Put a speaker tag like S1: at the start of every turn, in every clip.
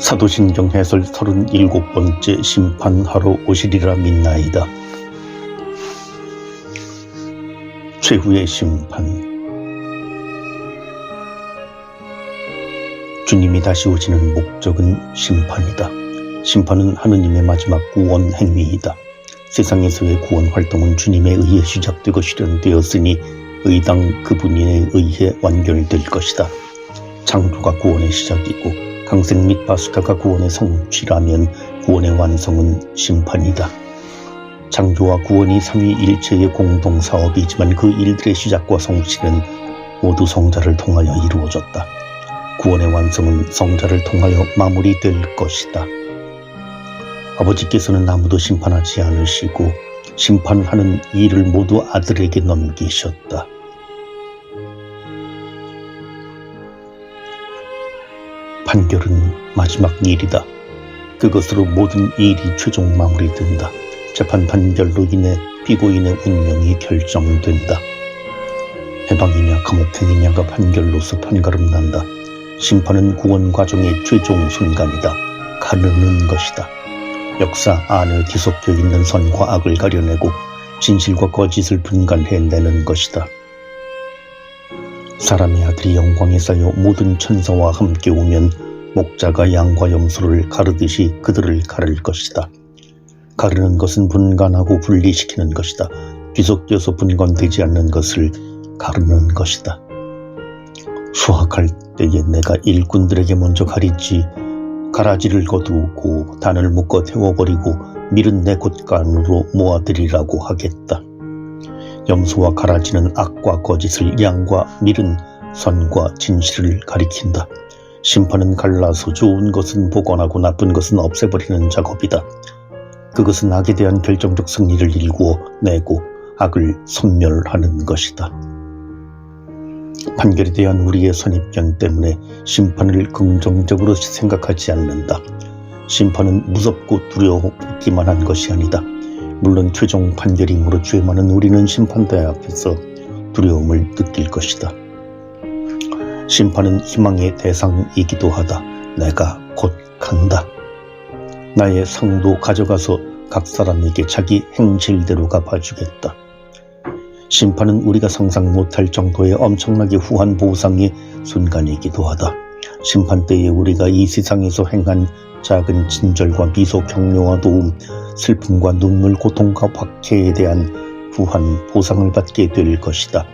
S1: 사도신경 해설 37번째 심판하러 오시리라 믿나이다. 최후의 심판. 주님이 다시 오시는 목적은 심판이다. 심판은 하느님의 마지막 구원 행위이다. 세상에서의 구원 활동은 주님에 의해 시작되고 실현되었으니 의당 그분에 의해 완결될 것이다. 창조가 구원의 시작이고 강생 및 파수카가 구원의 성취라면 구원의 완성은 심판이다. 창조와 구원이 삼위일체의 공동사업이지만 그 일들의 시작과 성취는 모두 성자를 통하여 이루어졌다. 구원의 완성은 성자를 통하여 마무리될 것이다. 아버지께서는 아무도 심판하지 않으시고 심판하는 일을 모두 아들에게 넘기셨다. 판결은 마지막 일이다. 그것으로 모든 일이 최종 마무리된다. 재판 판결로 인해 피고인의 운명이 결정된다. 해방이냐 감옥행이냐가 판결로서 판가름난다. 심판은 구원 과정의 최종 순간이다. 가르는 것이다. 역사 안에 뒤섞여 있는 선과 악을 가려내고 진실과 거짓을 분간해내는 것이다. 사람의 아들이 영광에 쌓여 모든 천사와 함께 오면 목자가 양과 염소를 가르듯이 그들을 가를 것이다. 가르는 것은 분간하고 분리시키는 것이다. 뒤섞여서 분간되지 않는 것을 가르는 것이다. 수확할 때에 내가 일꾼들에게 먼저 가리지 가라지를 거두고 단을 묶어 태워버리고 밀은 내 곳간으로 모아들이라고 하겠다. 염소와 가라지는 악과 거짓을, 양과 밀은 선과 진실을 가리킨다. 심판은 갈라서 좋은 것은 복원하고 나쁜 것은 없애버리는 작업이다. 그것은 악에 대한 결정적 승리를 일구어 내고 악을 소멸하는 것이다. 판결에 대한 우리의 선입견 때문에 심판을 긍정적으로 생각하지 않는다. 심판은 무섭고 두려우기만 한 것이 아니다. 물론 최종 판결이므로 죄 많은 우리는 심판대 앞에서 두려움을 느낄 것이다. 심판은 희망의 대상이기도 하다. 내가 곧 간다. 나의 상도 가져가서 각 사람에게 자기 행실대로 갚아주겠다. 심판은 우리가 상상 못할 정도의 엄청나게 후한 보상의 순간이기도 하다. 심판 때에 우리가 이 세상에서 행한 작은 친절과 미소, 격려와 도움, 슬픔과 눈물, 고통과 박해에 대한 후한 보상을 받게 될 것이다.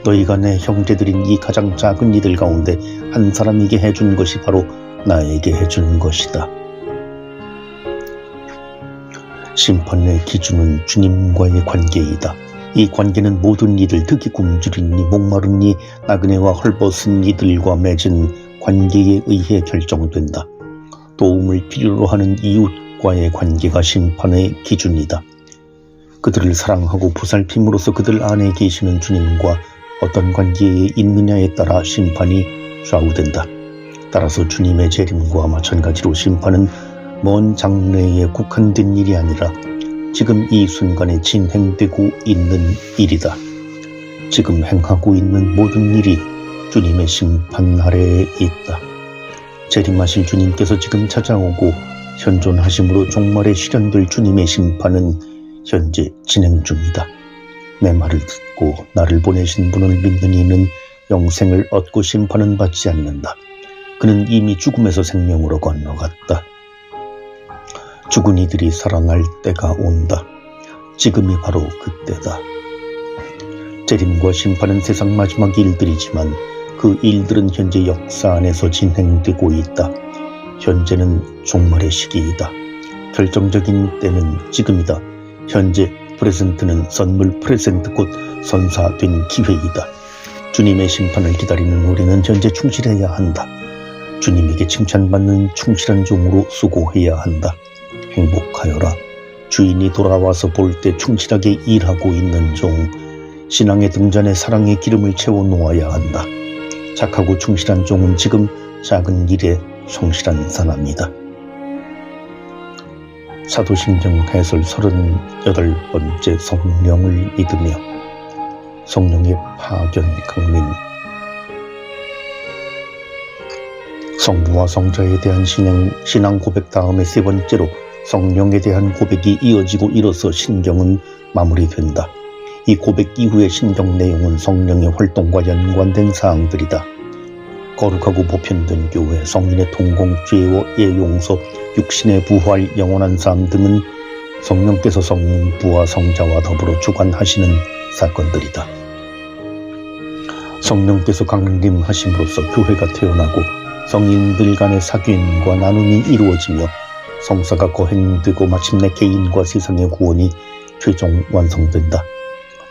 S1: 너희가 내 형제들인 이 가장 작은 이들 가운데 한 사람에게 해준 것이 바로 나에게 해준 것이다. 심판의 기준은 주님과의 관계이다. 이 관계는 모든 이들, 특히 굶주린 이, 목마른 이, 나그네와 헐벗은 이들과 맺은 관계에 의해 결정된다. 도움을 필요로 하는 이웃과의 관계가 심판의 기준이다. 그들을 사랑하고 보살핌으로써 그들 안에 계시는 주님과 어떤 관계에 있느냐에 따라 심판이 좌우된다. 따라서 주님의 재림과 마찬가지로 심판은 먼 장래에 국한된 일이 아니라 지금 이 순간에 진행되고 있는 일이다. 지금 행하고 있는 모든 일이 주님의 심판 아래에 있다. 재림하실 주님께서 지금 찾아오고 현존하심으로 종말에 실현될 주님의 심판은 현재 진행 중이다. 내 말을 듣고 나를 보내신 분을 믿는 이는 영생을 얻고 심판은 받지 않는다. 그는 이미 죽음에서 생명으로 건너갔다. 죽은 이들이 살아날 때가 온다. 지금이 바로 그때다. 재림과 심판은 세상 마지막 일들이지만 그 일들은 현재 역사 안에서 진행되고 있다. 현재는 종말의 시기이다. 결정적인 때는 지금이다. 현재 프레젠트는 선물 프레젠트 곧 선사된 기회이다. 주님의 심판을 기다리는 우리는 현재 충실해야 한다. 주님에게 칭찬받는 충실한 종으로 수고해야 한다. 행복하여라. 주인이 돌아와서 볼 때 충실하게 일하고 있는 종. 신앙의 등잔에 사랑의 기름을 채워 놓아야 한다. 착하고 충실한 종은 지금 작은 일에 성실한 사람이다. 사도신경 해설 38번째 성령을 믿으며 성령의 파견 강림. 성부와 성자에 대한 신앙 고백 다음에 세 번째로 성령에 대한 고백이 이어지고 이뤄서 신경은 마무리된다. 이 고백 이후의 신경 내용은 성령의 활동과 연관된 사항들이다. 거룩하고 보편된 교회, 성인의 통공, 죄의 용서, 육신의 부활, 영원한 삶 등은 성령께서 성부와 성자와 더불어 주관하시는 사건들이다. 성령께서 강림하심으로써 교회가 태어나고 성인들 간의 사귐과 나눔이 이루어지며 성사가 거행되고 마침내 개인과 세상의 구원이 최종 완성된다.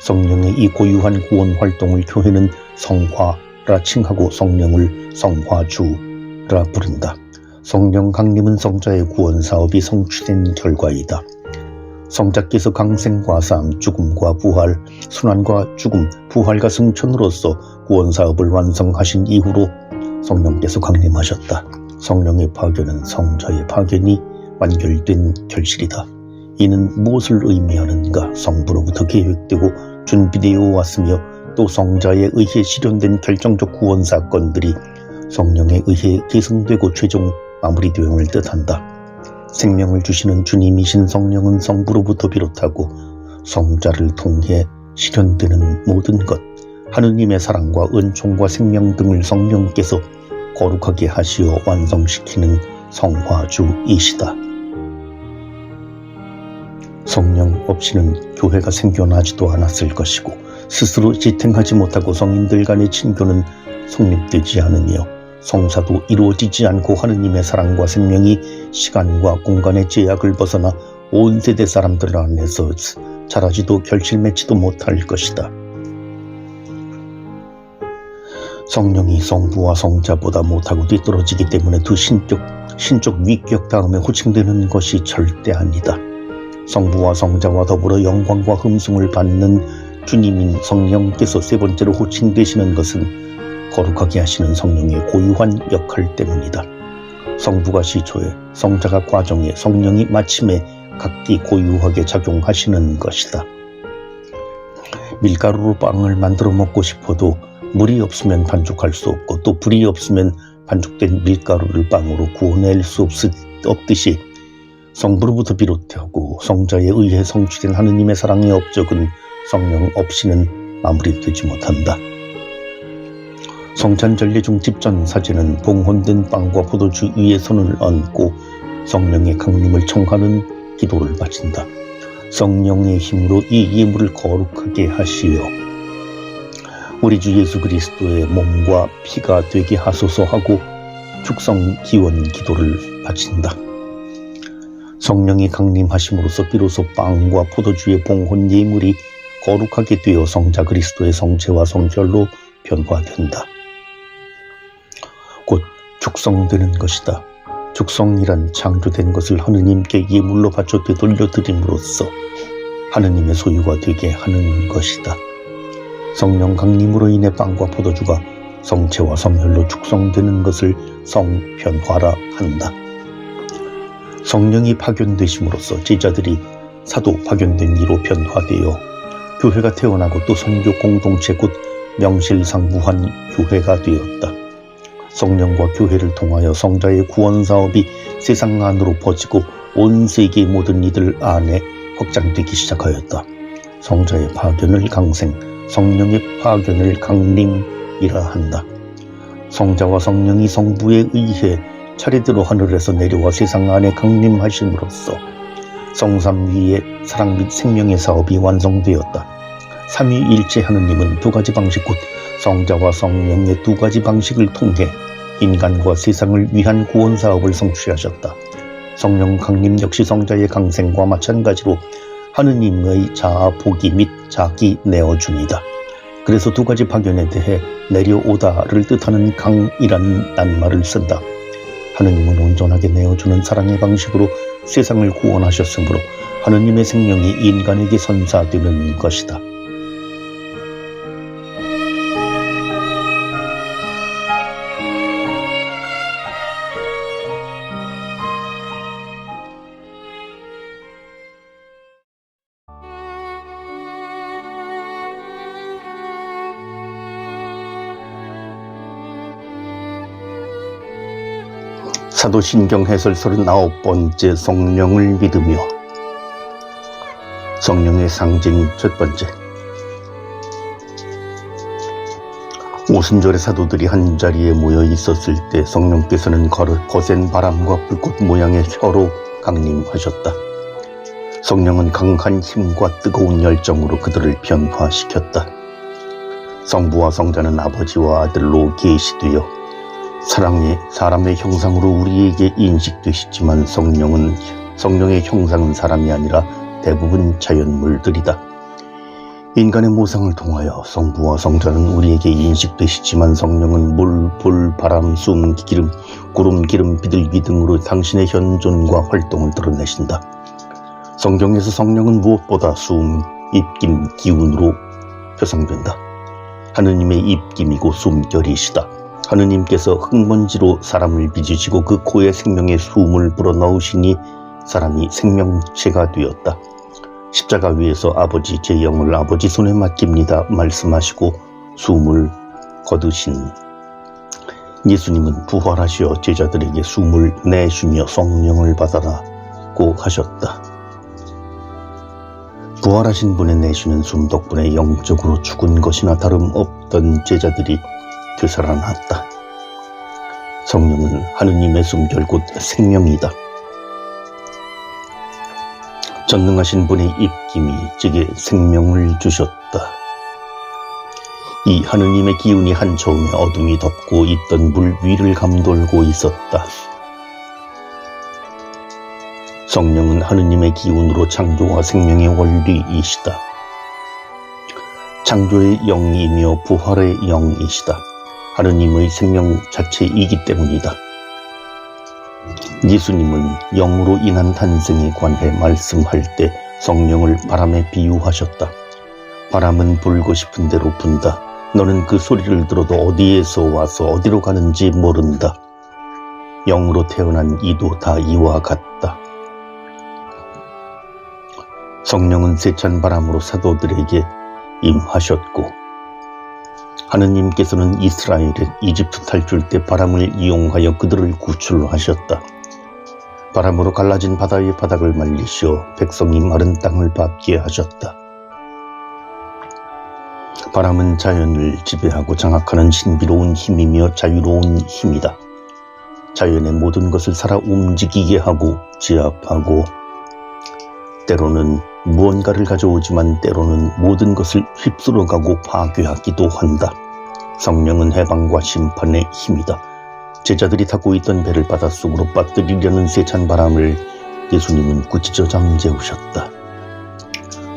S1: 성령의 이 고유한 구원 활동을 교회는 성화라 칭하고 성령을 성화주라 부른다. 성령 강림은 성자의 구원 사업이 성취된 결과이다. 성자께서 강생과 삶, 죽음과 부활, 순환과 죽음, 부활과 승천으로서 구원 사업을 완성하신 이후로 성령께서 강림하셨다. 성령의 파견은 성자의 파견이 완결된 결실이다. 이는 무엇을 의미하는가? 성부로부터 계획되고 준비되어 왔으며 또 성자에 의해 실현된 결정적 구원 사건들이 성령에 의해 계승되고 최종 마무리됨을 뜻한다. 생명을 주시는 주님이신 성령은 성부로부터 비롯하고 성자를 통해 실현되는 모든 것, 하느님의 사랑과 은총과 생명 등을 성령께서 거룩하게 하시어 완성시키는 성화주이시다. 성령 없이는 교회가 생겨나지도 않았을 것이고 스스로 지탱하지 못하고 성인들 간의 친교는 성립되지 않으며 성사도 이루어지지 않고 하느님의 사랑과 생명이 시간과 공간의 제약을 벗어나 온 세대 사람들 안에서 자라지도 결실 맺지도 못할 것이다. 성령이 성부와 성자보다 못하고 뒤떨어지기 때문에 두 신적 위격 다음에 호칭되는 것이 절대 아니다. 성부와 성자와 더불어 영광과 흠숭을 받는 주님인 성령께서 세 번째로 호칭되시는 것은 거룩하게 하시는 성령의 고유한 역할 때문이다. 성부가 시초에, 성자가 과정에, 성령이 마침에 각기 고유하게 작용하시는 것이다. 밀가루로 빵을 만들어 먹고 싶어도 물이 없으면 반죽할 수 없고 또 불이 없으면 반죽된 밀가루를 빵으로 구워낼 수 없듯이 성부로부터 비롯하고 성자에 의해 성취된 하느님의 사랑의 업적은 성령 없이는 마무리되지 못한다. 성찬전례 중 집전 사제는 봉헌된 빵과 포도주 위에 손을 얹고 성령의 강림을 청하는 기도를 바친다. 성령의 힘으로 이 예물을 거룩하게 하시어 우리 주 예수 그리스도의 몸과 피가 되게 하소서 하고 축성 기원 기도를 바친다. 성령이 강림하심으로써 비로소 빵과 포도주의 봉헌 예물이 거룩하게 되어 성자 그리스도의 성체와 성혈로 변화된다. 곧 축성되는 것이다. 축성이란 창조된 것을 하느님께 예물로 바쳐 되돌려드림으로써 하느님의 소유가 되게 하는 것이다. 성령 강림으로 인해 빵과 포도주가 성체와 성혈로 축성되는 것을 성변화라 한다. 성령이 파견되심으로써 제자들이 사도 파견된 이로 변화되어 교회가 태어나고 또 선교 공동체 곧 명실상부한 교회가 되었다. 성령과 교회를 통하여 성자의 구원 사업이 세상 안으로 퍼지고 온 세계 모든 이들 안에 확장되기 시작하였다. 성자의 파견을 강생, 성령의 파견을 강림이라 한다. 성자와 성령이 성부에 의해 차례대로 하늘에서 내려와 세상 안에 강림하심으로써 성삼위의 사랑 및 생명의 사업이 완성되었다. 삼위일체 하느님은 두 가지 방식 곧 성자와 성령의 두 가지 방식을 통해 인간과 세상을 위한 구원 사업을 성취하셨다. 성령 강림 역시 성자의 강생과 마찬가지로 하느님의 자아 보기 및 자기 내어준이다. 그래서 두 가지 파견에 대해 내려오다를 뜻하는 강이라는 낱말을 쓴다. 하느님은 온전하게 내어주는 사랑의 방식으로 세상을 구원하셨으므로 하느님의 생명이 인간에게 선사되는 것이다. 사도신경 해설 39번째 성령을 믿으며. 성령의 상징 첫 번째. 오순절에 사도들이 한자리에 모여 있었을 때 성령께서는 거센 바람과 불꽃 모양의 혀로 강림하셨다. 성령은 강한 힘과 뜨거운 열정으로 그들을 변화시켰다. 성부와 성자는 아버지와 아들로 계시되어 사람의 형상으로 우리에게 인식되시지만 성령의 형상은 사람이 아니라 대부분 자연물들이다. 인간의 모상을 통하여 성부와 성자는 우리에게 인식되시지만 성령은 물, 불, 바람, 숨, 기름, 구름, 기름, 비둘기 등으로 당신의 현존과 활동을 드러내신다. 성경에서 성령은 무엇보다 숨, 입김, 기운으로 표상된다. 하느님의 입김이고 숨결이시다. 하느님께서 흙먼지로 사람을 빚으시고 그 코에 생명의 숨을 불어넣으시니 사람이 생명체가 되었다. 십자가 위에서 아버지 제 영을 아버지 손에 맡깁니다 말씀하시고 숨을 거두신 예수님은 부활하시어 제자들에게 숨을 내쉬며 성령을 받아라고 하셨다. 부활하신 분의 내쉬는 숨 덕분에 영적으로 죽은 것이나 다름없던 제자들이 되살아났다. 성령은 하느님의 숨결 곧 생명이다. 전능하신 분의 입김이 제게 생명을 주셨다. 이 하느님의 기운이 한처음에 어둠이 덮고 있던 물 위를 감돌고 있었다. 성령은 하느님의 기운으로 창조와 생명의 원리이시다. 창조의 영이며 부활의 영이시다. 하느님의 생명 자체이기 때문이다. 예수님은 영으로 인한 탄생에 관해 말씀할 때 성령을 바람에 비유하셨다. 바람은 불고 싶은 대로 분다. 너는 그 소리를 들어도 어디에서 와서 어디로 가는지 모른다. 영으로 태어난 이도 다 이와 같다. 성령은 세찬 바람으로 사도들에게 임하셨고 하느님께서는 이스라엘의 이집트 탈출 때 바람을 이용하여 그들을 구출하셨다. 바람으로 갈라진 바다의 바닥을 말리시어 백성이 마른 땅을 밟게 하셨다. 바람은 자연을 지배하고 장악하는 신비로운 힘이며 자유로운 힘이다. 자연의 모든 것을 살아 움직이게 하고 제압하고 때로는 무언가를 가져오지만 때로는 모든 것을 휩쓸어가고 파괴하기도 한다. 성령은 해방과 심판의 힘이다. 제자들이 타고 있던 배를 바닷속으로 빠뜨리려는 세찬 바람을 예수님은 꾸짖어 잠재우셨다.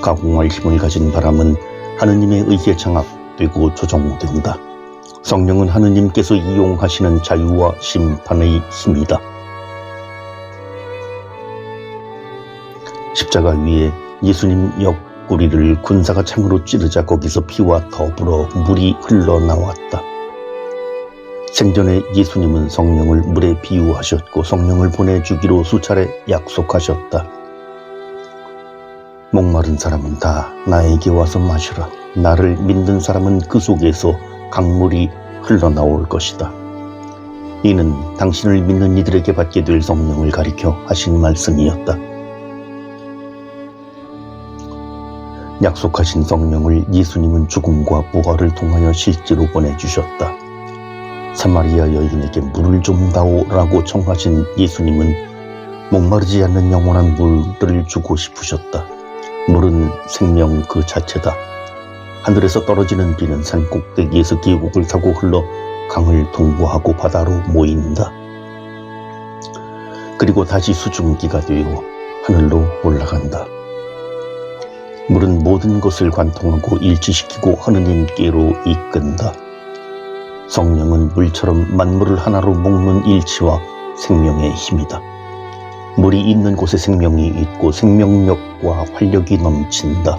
S1: 가공할 힘을 가진 바람은 하느님에 의해 장악되고 조종된다. 성령은 하느님께서 이용하시는 자유와 심판의 힘이다. 십자가 위에 예수님 옆구리를 군사가 창으로 찌르자 거기서 피와 더불어 물이 흘러나왔다. 생전에 예수님은 성령을 물에 비유하셨고 성령을 보내주기로 수차례 약속하셨다. 목마른 사람은 다 나에게 와서 마시라. 나를 믿는 사람은 그 속에서 강물이 흘러나올 것이다. 이는 당신을 믿는 이들에게 받게 될 성령을 가리켜 하신 말씀이었다. 약속하신 성령을 예수님은 죽음과 부활을 통하여 실제로 보내주셨다. 사마리아 여인에게 물을 좀 다오라고 청하신 예수님은 목마르지 않는 영원한 물을 주고 싶으셨다. 물은 생명 그 자체다. 하늘에서 떨어지는 비는 산 꼭대기에서 계곡을 타고 흘러 강을 통과하고 바다로 모인다. 그리고 다시 수증기가 되어 하늘로 올라간다. 물은 모든 것을 관통하고 일치시키고 하느님께로 이끈다. 성령은 물처럼 만물을 하나로 묶는 일치와 생명의 힘이다. 물이 있는 곳에 생명이 있고 생명력과 활력이 넘친다.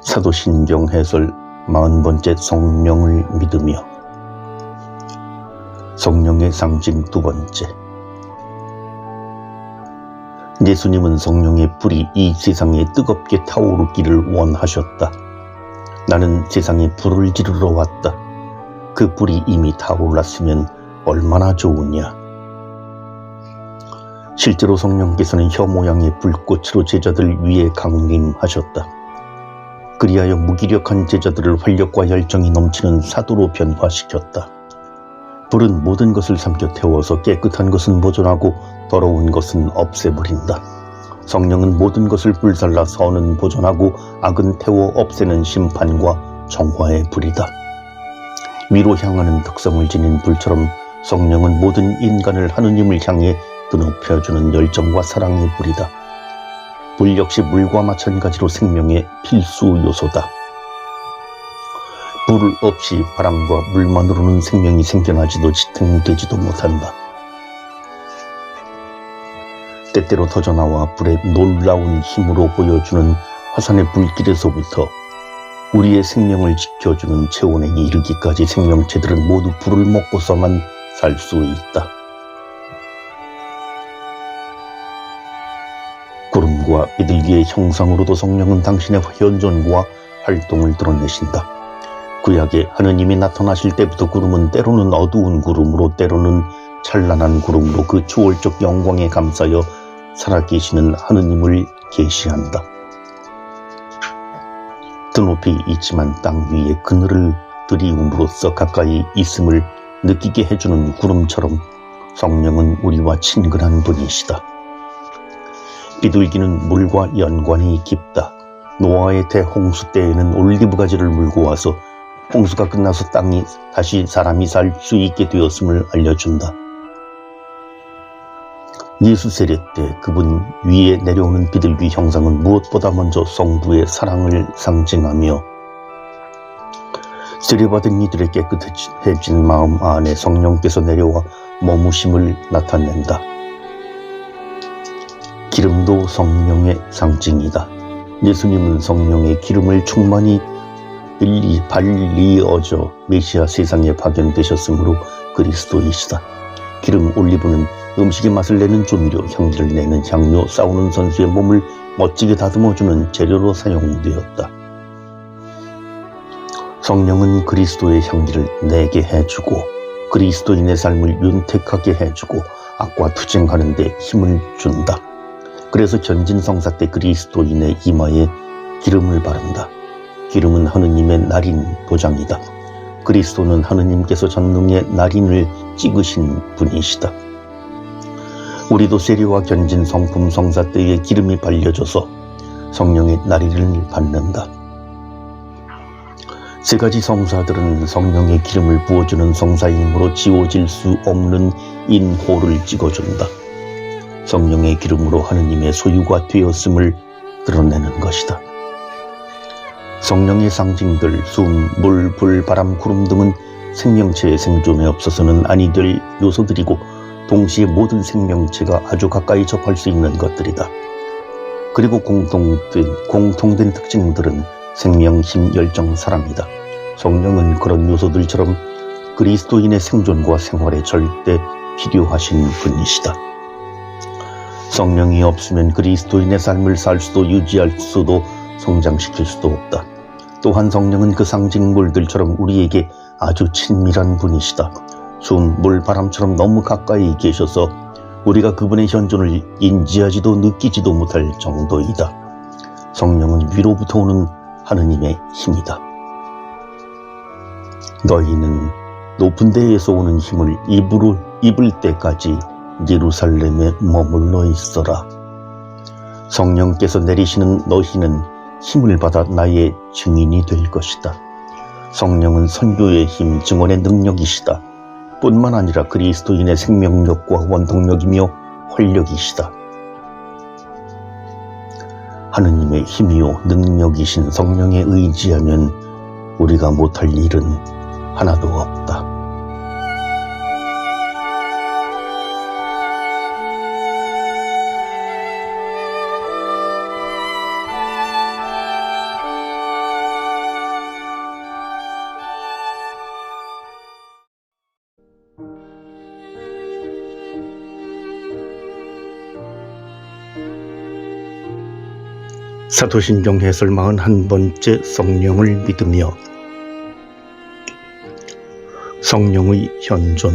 S1: 사도신경 해설 40번째 성령을 믿으며. 성령의 상징 두 번째. 예수님은 성령의 불이 이 세상에 뜨겁게 타오르기를 원하셨다. 나는 세상에 불을 지르러 왔다. 그 불이 이미 타올랐으면 얼마나 좋으냐. 실제로 성령께서는 혀 모양의 불꽃으로 제자들 위에 강림하셨다. 그리하여 무기력한 제자들을 활력과 열정이 넘치는 사도로 변화시켰다. 불은 모든 것을 삼켜 태워서 깨끗한 것은 보존하고 더러운 것은 없애버린다. 성령은 모든 것을 불살라 선은 보존하고 악은 태워 없애는 심판과 정화의 불이다. 위로 향하는 특성을 지닌 불처럼 성령은 모든 인간을 하느님을 향해 드높여주는 열정과 사랑의 불이다. 불 역시 물과 마찬가지로 생명의 필수 요소다. 불 없이 바람과 물만으로는 생명이 생겨나지도 지탱되지도 못한다. 때때로 터져나와 불의 놀라운 힘으로 보여주는 화산의 불길에서부터 우리의 생명을 지켜주는 체온에 이르기까지 생명체들은 모두 불을 먹고서만 살 수 있다. 구름과 비둘기의 형상으로도 성령은 당신의 현존과 활동을 드러내신다. 구약에 하느님이 나타나실 때부터 구름은 때로는 어두운 구름으로 때로는 찬란한 구름으로 그 초월적 영광에 감싸여 살아계시는 하느님을 계시한다. 드높이 있지만 땅 위에 그늘을 들이움으로써 가까이 있음을 느끼게 해주는 구름처럼 성령은 우리와 친근한 분이시다. 비둘기는 물과 연관이 깊다. 노아의 대홍수 때에는 올리브 가지를 물고 와서 홍수가 끝나서 땅이 다시 사람이 살 수 있게 되었음을 알려준다. 예수 세례 때 그분 위에 내려오는 비둘기 형상은 무엇보다 먼저 성부의 사랑을 상징하며 세례받은 이들의 깨끗해진 마음 안에 성령께서 내려와 머무심을 나타낸다. 기름도 성령의 상징이다. 예수님은 성령의 기름을 충만히 발리어져 메시아 세상에 파견되셨으므로 그리스도이시다. 기름 올리브는 음식의 맛을 내는 조미료, 향기를 내는 향료, 싸우는 선수의 몸을 멋지게 다듬어주는 재료로 사용되었다. 성령은 그리스도의 향기를 내게 해주고 그리스도인의 삶을 윤택하게 해주고 악과 투쟁하는 데 힘을 준다. 그래서 견진성사 때 그리스도인의 이마에 기름을 바른다. 기름은 하느님의 날인 도장이다. 그리스도는 하느님께서 전능의 날인을 찍으신 분이시다. 우리도 세례와 견진 성품 성사 때에 기름이 발려져서 성령의 날인을 받는다. 세 가지 성사들은 성령의 기름을 부어주는 성사이므로 지워질 수 없는 인호를 찍어준다. 성령의 기름으로 하느님의 소유가 되었음을 드러내는 것이다. 성령의 상징들 숨, 물, 불, 바람, 구름 등은 생명체의 생존에 없어서는 아니 될 요소들이고 동시에 모든 생명체가 아주 가까이 접할 수 있는 것들이다. 그리고 공통된 특징들은 생명, 힘, 열정, 사랑이다. 성령은 그런 요소들처럼 그리스도인의 생존과 생활에 절대 필요하신 분이시다. 성령이 없으면 그리스도인의 삶을 살 수도 유지할 수도 성장시킬 수도 없다. 또한 성령은 그 상징물들처럼 우리에게 아주 친밀한 분이시다. 숨, 물, 바람처럼 너무 가까이 계셔서 우리가 그분의 현존을 인지하지도 느끼지도 못할 정도이다. 성령은 위로부터 오는 하느님의 힘이다. 너희는 높은 데에서 오는 힘을 입을 때까지 예루살렘에 머물러 있어라. 성령께서 내리시는 너희는 힘을 받아 나의 증인이 될 것이다. 성령은 선교의 힘, 증언의 능력이시다. 뿐만 아니라 그리스도인의 생명력과 원동력이며 활력이시다. 하느님의 힘이요 능력이신 성령에 의지하면 우리가 못할 일은 하나도 없다. 사도신경 해설 41번째 성령을 믿으며 성령의 현존.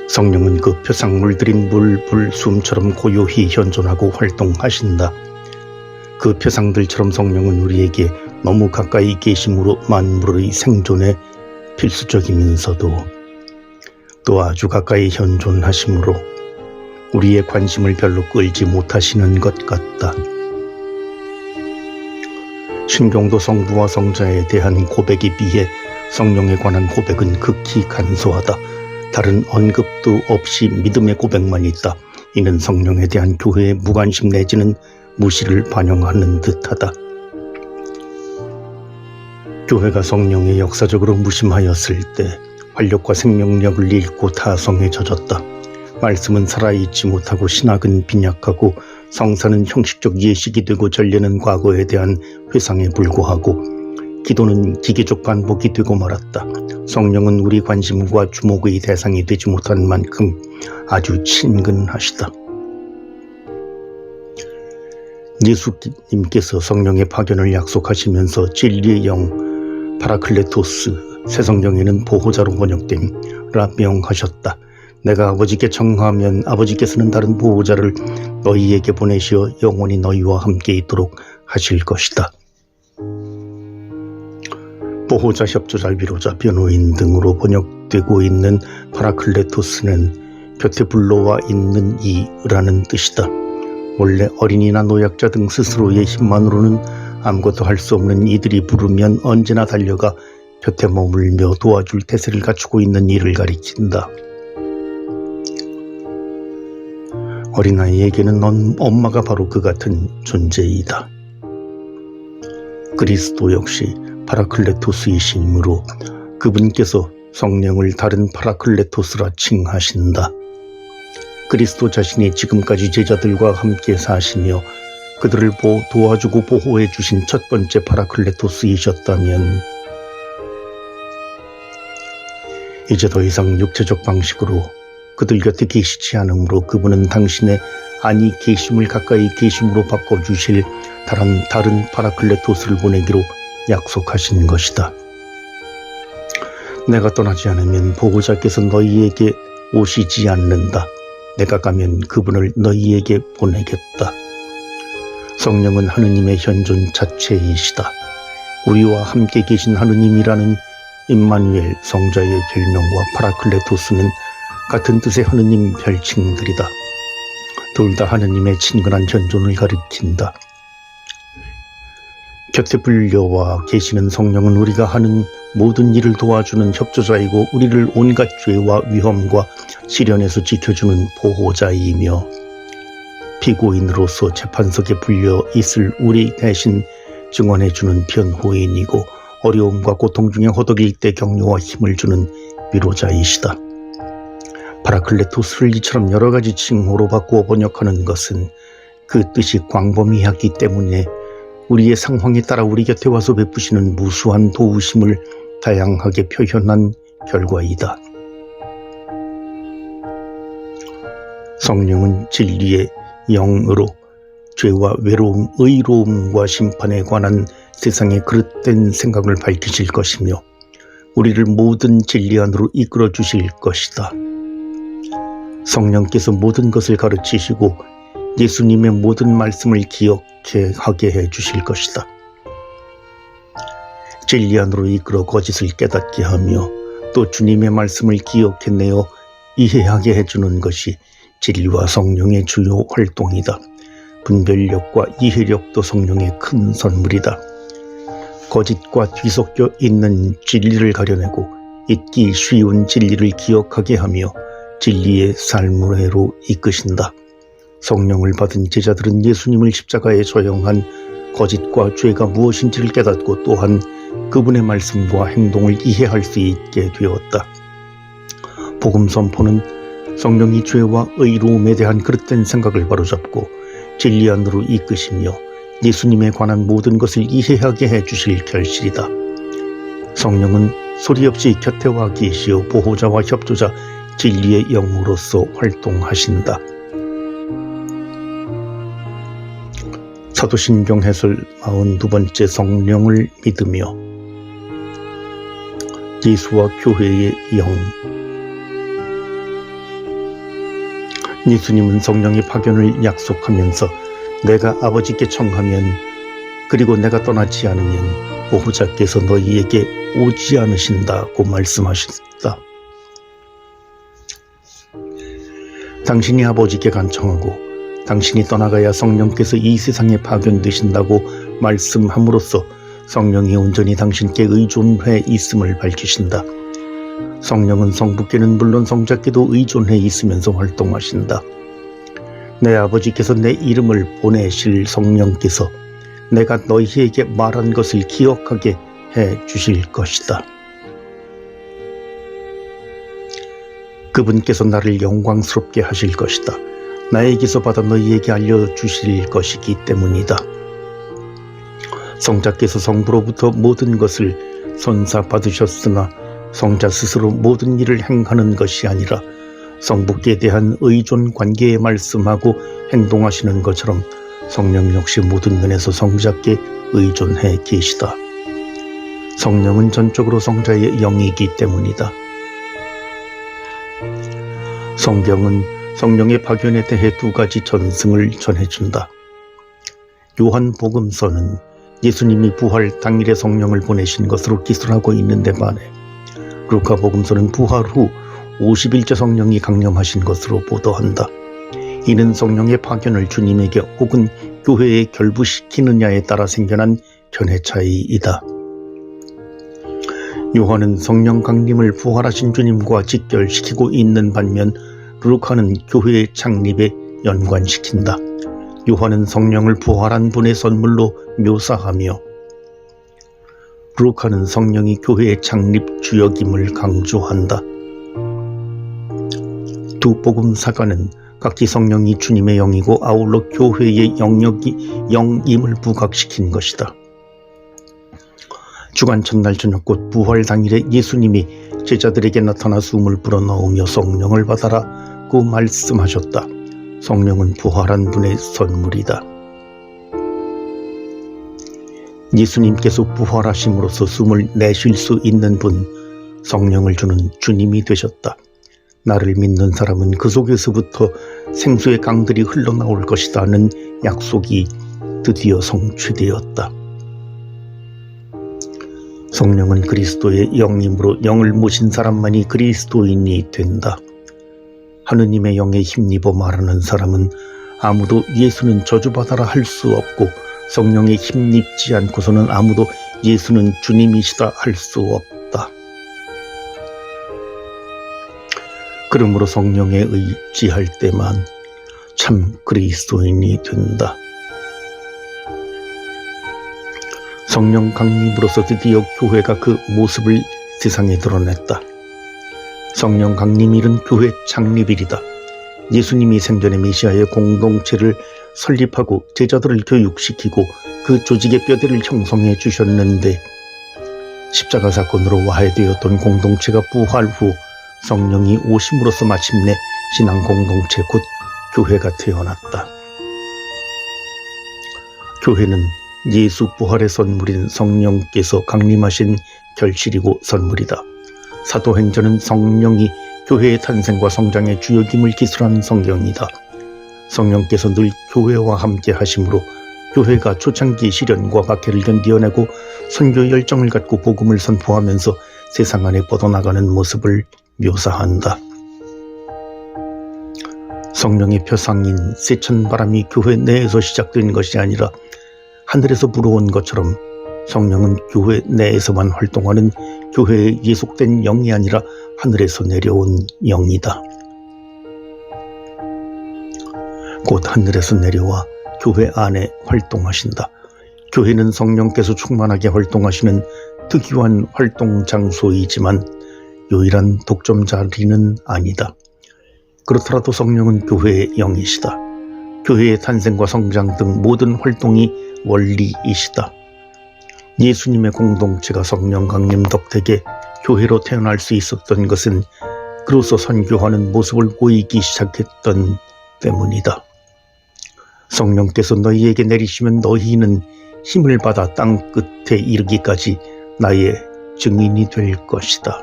S1: 성령은 그 표상물 들인 물불 숨처럼 고요히 현존하고 활동하신다. 그 표상들처럼 성령은 우리에게 너무 가까이 계심으로 만물의 생존에 필수적이면서도 또 아주 가까이 현존하심으로 우리의 관심을 별로 끌지 못하시는 것 같다. 신경도 성부와 성자에 대한 고백에 비해 성령에 관한 고백은 극히 간소하다. 다른 언급도 없이 믿음의 고백만 있다. 이는 성령에 대한 교회의 무관심 내지는 무시를 반영하는 듯하다. 교회가 성령에 역사적으로 무심하였을 때 활력과 생명력을 잃고 타성에 젖었다. 말씀은 살아있지 못하고 신학은 빈약하고 성사는 형식적 예식이 되고 전례는 과거에 대한 회상에 불과하고 기도는 기계적 반복이 되고 말았다. 성령은 우리 관심과 주목의 대상이 되지 못한 만큼 아주 친근하시다. 예수님께서 성령의 파견을 약속하시면서 진리의 영 파라클레토스, 새 성경에는 보호자로 번역됨이라 명하셨다. 내가 아버지께 청하면 아버지께서는 다른 보호자를 너희에게 보내시어 영원히 너희와 함께 있도록 하실 것이다. 보호자, 협조자, 위로자, 변호인 등으로 번역되고 있는 파라클레토스는 곁에 불러와 있는 이라는 뜻이다. 원래 어린이나 노약자 등 스스로의 힘만으로는 아무것도 할 수 없는 이들이 부르면 언제나 달려가 곁에 머물며 도와줄 태세를 갖추고 있는 이를 가리킨다. 어린아이에게는 엄마가 바로 그 같은 존재이다. 그리스도 역시 파라클레토스이시므로 그분께서 성령을 다른 파라클레토스라 칭하신다. 그리스도 자신이 지금까지 제자들과 함께 사시며 그들을 도와주고 보호해 주신 첫 번째 파라클레토스이셨다면 이제 더 이상 육체적 방식으로 그들 곁에 계시지 않으므로 그분은 당신의 아니 계심을 가까이 계심으로 바꿔주실 다른 파라클레토스를 보내기로 약속하신 것이다. 내가 떠나지 않으면 보호자께서 너희에게 오시지 않는다. 내가 가면 그분을 너희에게 보내겠다. 성령은 하느님의 현존 자체이시다. 우리와 함께 계신 하느님이라는 임마누엘 성자의 별명과 파라클레토스는 같은 뜻의 하느님 별칭들이다. 둘 다 하느님의 친근한 현존을 가리킨다. 곁에 불려와 계시는 성령은 우리가 하는 모든 일을 도와주는 협조자이고 우리를 온갖 죄와 위험과 시련에서 지켜주는 보호자이며 피고인으로서 재판석에 불려 있을 우리 대신 증언해주는 변호인이고 어려움과 고통 중에 허덕일 때 격려와 힘을 주는 위로자이시다. 파라클레토스를 이처럼 여러 가지 칭호로 바꾸어 번역하는 것은 그 뜻이 광범위하기 때문에 우리의 상황에 따라 우리 곁에 와서 베푸시는 무수한 도우심을 다양하게 표현한 결과이다. 성령은 진리의 영으로 죄와 외로움, 의로움과 심판에 관한 세상의 그릇된 생각을 밝히실 것이며 우리를 모든 진리 안으로 이끌어 주실 것이다. 성령께서 모든 것을 가르치시고 예수님의 모든 말씀을 기억하게 해 주실 것이다. 진리 안으로 이끌어 거짓을 깨닫게 하며 또 주님의 말씀을 기억해내어 이해하게 해주는 것이 진리와 성령의 주요 활동이다. 분별력과 이해력도 성령의 큰 선물이다. 거짓과 뒤섞여 있는 진리를 가려내고 잊기 쉬운 진리를 기억하게 하며 진리의 삶으로 이끄신다. 성령을 받은 제자들은 예수님을 십자가에 처형한 거짓과 죄가 무엇인지를 깨닫고 또한 그분의 말씀과 행동을 이해할 수 있게 되었다. 복음 선포는 성령이 죄와 의로움에 대한 그릇된 생각을 바로잡고 진리 안으로 이끄시며 예수님에 관한 모든 것을 이해하게 해주실 결실이다. 성령은 소리 없이 곁에 와 계시어 보호자와 협조자 진리의 영으로서 활동하신다. 사도신경 해설 42번째 성령을 믿으며 예수와 교회의 영. 예수님은 성령의 파견을 약속하면서 내가 아버지께 청하면 그리고 내가 떠나지 않으면 보호자께서 너희에게 오지 않으신다고 말씀하셨다. 당신이 아버지께 간청하고 당신이 떠나가야 성령께서 이 세상에 파견되신다고 말씀함으로써 성령이 온전히 당신께 의존해 있음을 밝히신다. 성령은 성부께는 물론 성자께도 의존해 있으면서 활동하신다. 내 아버지께서 내 이름을 보내실 성령께서 내가 너희에게 말한 것을 기억하게 해 주실 것이다. 그분께서 나를 영광스럽게 하실 것이다. 나에게서 받아 너희에게 알려주실 것이기 때문이다. 성자께서 성부로부터 모든 것을 선사받으셨으나 성자 스스로 모든 일을 행하는 것이 아니라 성부께 대한 의존 관계에 말씀하고 행동하시는 것처럼 성령 역시 모든 면에서 성자께 의존해 계시다. 성령은 전적으로 성자의 영이기 때문이다. 성경은 성령의 파견에 대해 두 가지 전승을 전해준다. 요한복음서는 예수님이 부활 당일에 성령을 보내신 것으로 기술하고 있는데 반해 루카복음서는 부활 후 50일째 성령이 강림하신 것으로 보도한다. 이는 성령의 파견을 주님에게 혹은 교회에 결부시키느냐에 따라 생겨난 견해 차이이다. 요한은 성령 강림을 부활하신 주님과 직결시키고 있는 반면 루카는 교회의 창립에 연관시킨다. 요한은 성령을 부활한 분의 선물로 묘사하며 루카는 성령이 교회의 창립 주역임을 강조한다. 두 복음사가는 각기 성령이 주님의 영이고 아울러 교회의 영임을 부각시킨 것이다. 주간 첫날 저녁 곧 부활 당일에 예수님이 제자들에게 나타나 숨을 불어넣으며 성령을 받아라고 말씀하셨다. 성령은 부활한 분의 선물이다. 예수님께서 부활하심으로써 숨을 내쉴 수 있는 분, 성령을 주는 주님이 되셨다. 나를 믿는 사람은 그 속에서부터 생수의 강들이 흘러나올 것이다는 약속이 드디어 성취되었다. 성령은 그리스도의 영임으로 영을 모신 사람만이 그리스도인이 된다. 하느님의 영에 힘입어 말하는 사람은 아무도 예수는 저주받아라 할 수 없고 성령에 힘입지 않고서는 아무도 예수는 주님이시다 할 수 없다. 그러므로 성령에 의지할 때만 참 그리스도인이 된다. 성령 강림으로서 드디어 교회가 그 모습을 세상에 드러냈다. 성령 강림일은 교회 창립일이다. 예수님이 생전에 메시아의 공동체를 설립하고 제자들을 교육시키고 그 조직의 뼈대를 형성해 주셨는데 십자가 사건으로 와해되었던 공동체가 부활 후 성령이 오심으로써 마침내 신앙 공동체 곧 교회가 태어났다. 교회는 예수 부활의 선물인 성령께서 강림하신 결실이고 선물이다. 사도행전은 성령이 교회의 탄생과 성장의 주역임을 기술한 성경이다. 성령께서 늘 교회와 함께 하심으로 교회가 초창기 시련과 박해를 견디어내고 선교 열정을 갖고 복음을 선포하면서 세상 안에 뻗어나가는 모습을 묘사한다. 성령의 표상인 세찬바람이 교회 내에서 시작된 것이 아니라 하늘에서 불어온 것처럼 성령은 교회 내에서만 활동하는 교회에 예속된 영이 아니라 하늘에서 내려온 영이다. 곧 하늘에서 내려와 교회 안에 활동하신다. 교회는 성령께서 충만하게 활동하시는 특유한 활동 장소이지만 유일한 독점 자리는 아니다. 그렇더라도 성령은 교회의 영이시다. 교회의 탄생과 성장 등 모든 활동이 원리이시다. 예수님의 공동체가 성령 강림 덕택에 교회로 태어날 수 있었던 것은 그로서 선교하는 모습을 보이기 시작했던 때문이다. 성령께서 너희에게 내리시면 너희는 힘을 받아 땅 끝에 이르기까지 나의 증인이 될 것이다.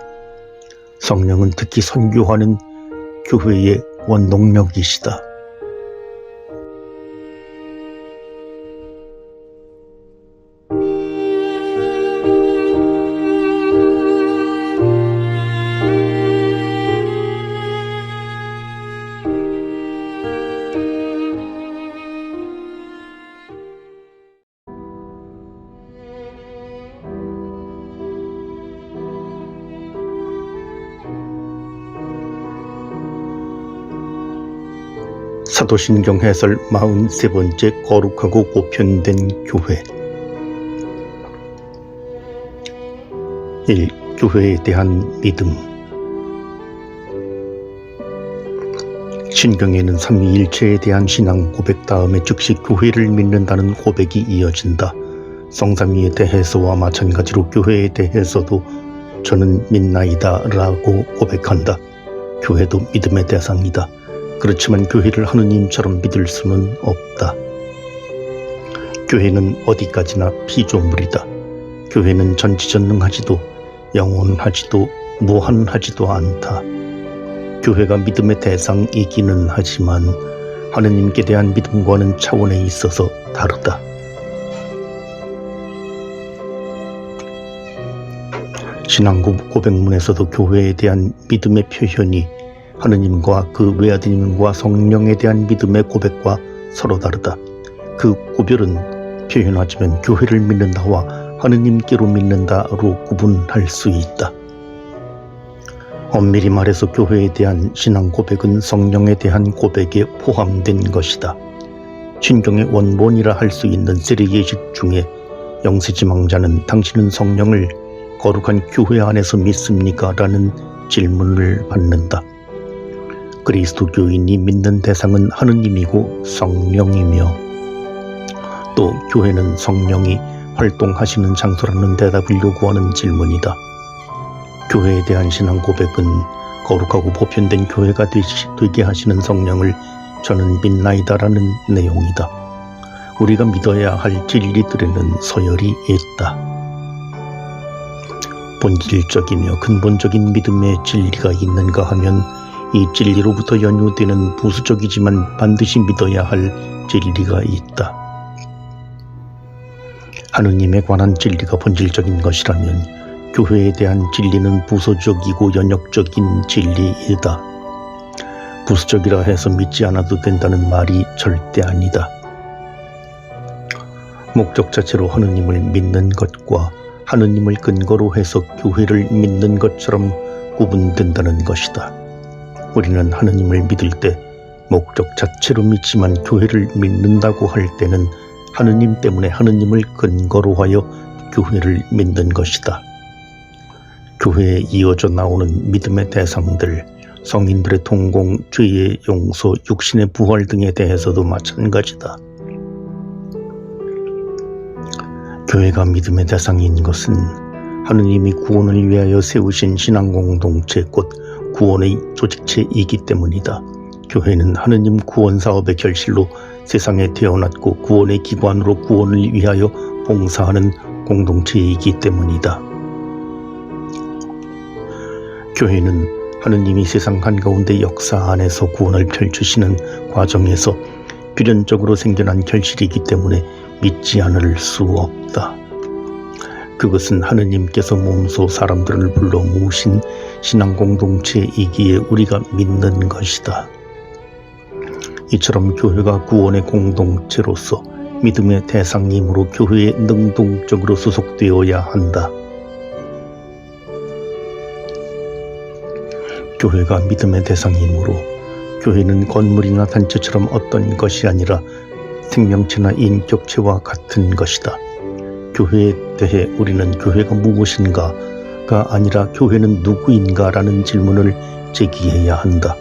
S1: 성령은 특히 선교하는 교회의 원동력이시다. 사도신경 해설 43번째 거룩하고 보편된 교회. 1. 교회에 대한 믿음. 신경에는 삼위일체에 대한 신앙 고백 다음에 즉시 교회를 믿는다는 고백이 이어진다. 성삼위에 대해서와 마찬가지로 교회에 대해서도 저는 믿나이다 라고 고백한다. 교회도 믿음의 대상이다. 그렇지만 교회를 하느님처럼 믿을 수는 없다. 교회는 어디까지나 피조물이다. 교회는 전지전능하지도 영원하지도 무한하지도 않다. 교회가 믿음의 대상이기는 하지만 하느님께 대한 믿음과는 차원에 있어서 다르다. 신앙 고백문에서도 교회에 대한 믿음의 표현이 하느님과 그 외아드님과 성령에 대한 믿음의 고백과 서로 다르다. 그 구별은 표현하자면 교회를 믿는다와 하느님께로 믿는다로 구분할 수 있다. 엄밀히 말해서 교회에 대한 신앙 고백은 성령에 대한 고백에 포함된 것이다. 신경의 원본이라 할 수 있는 세례예식 중에 영세지망자는 당신은 성령을 거룩한 교회 안에서 믿습니까? 라는 질문을 받는다. 그리스도 교인이 믿는 대상은 하느님이고 성령이며 또 교회는 성령이 활동하시는 장소라는 대답을 요구하는 질문이다. 교회에 대한 신앙 고백은 거룩하고 보편된 교회가 되게 하시는 성령을 저는 믿나이다라는 내용이다. 우리가 믿어야 할 진리들에는 서열이 있다. 본질적이며 근본적인 믿음의 진리가 있는가 하면 이 진리로부터 연유되는 부수적이지만 반드시 믿어야 할 진리가 있다. 하느님에 관한 진리가 본질적인 것이라면 교회에 대한 진리는 부수적이고 연역적인 진리이다. 부수적이라 해서 믿지 않아도 된다는 말이 절대 아니다. 목적 자체로 하느님을 믿는 것과 하느님을 근거로 해서 교회를 믿는 것처럼 구분된다는 것이다. 우리는 하느님을 믿을 때 목적 자체로 믿지만 교회를 믿는다고 할 때는 하느님 때문에 하느님을 근거로 하여 교회를 믿는 것이다. 교회에 이어져 나오는 믿음의 대상들, 성인들의 통공, 죄의 용서, 육신의 부활 등에 대해서도 마찬가지다. 교회가 믿음의 대상인 것은 하느님이 구원을 위하여 세우신 신앙 공동체 곧 구원의 조직체이기 때문이다. 교회는 하느님 구원 사업의 결실로 세상에 태어났고 구원의 기관으로 구원을 위하여 봉사하는 공동체이기 때문이다. 교회는 하느님이 세상 한가운데 역사 안에서 구원을 펼치시는 과정에서 필연적으로 생겨난 결실이기 때문에 믿지 않을 수 없다. 그것은 하느님께서 몸소 사람들을 불러 모으신 신앙 공동체이기에 우리가 믿는 것이다. 이처럼 교회가 구원의 공동체로서 믿음의 대상이므로 교회에 능동적으로 소속되어야 한다. 교회가 믿음의 대상이므로 교회는 건물이나 단체처럼 어떤 것이 아니라 생명체나 인격체와 같은 것이다. 교회에 대해 우리는 교회가 무엇인가가 아니라 교회는 누구인가라는 질문을 제기해야 한다.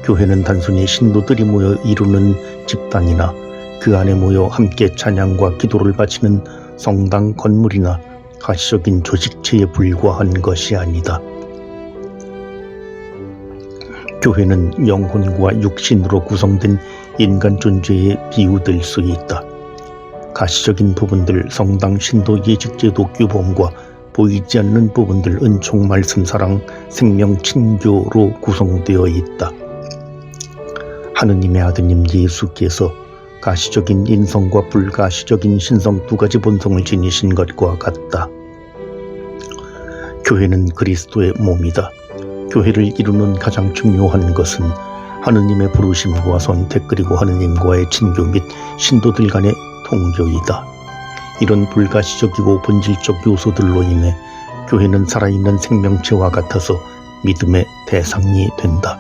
S1: 교회는 단순히 신도들이 모여 이루는 집단이나 그 안에 모여 함께 찬양과 기도를 바치는 성당 건물이나 가시적인 조직체에 불과한 것이 아니다. 교회는 영혼과 육신으로 구성된 인간 존재에 비유될 수 있다. 가시적인 부분들 성당 신도 예직제도 규범과 보이지 않는 부분들 은총, 말씀, 사랑, 생명, 친교로 구성되어 있다. 하느님의 아드님 예수께서 가시적인 인성과 불가시적인 신성 두 가지 본성을 지니신 것과 같다. 교회는 그리스도의 몸이다. 교회를 이루는 가장 중요한 것은 하느님의 부르심과 선택 그리고 하느님과의 친교 및 신도들 간의 통교이다. 이런 불가시적이고 본질적 요소들로 인해 교회는 살아있는 생명체와 같아서 믿음의 대상이 된다.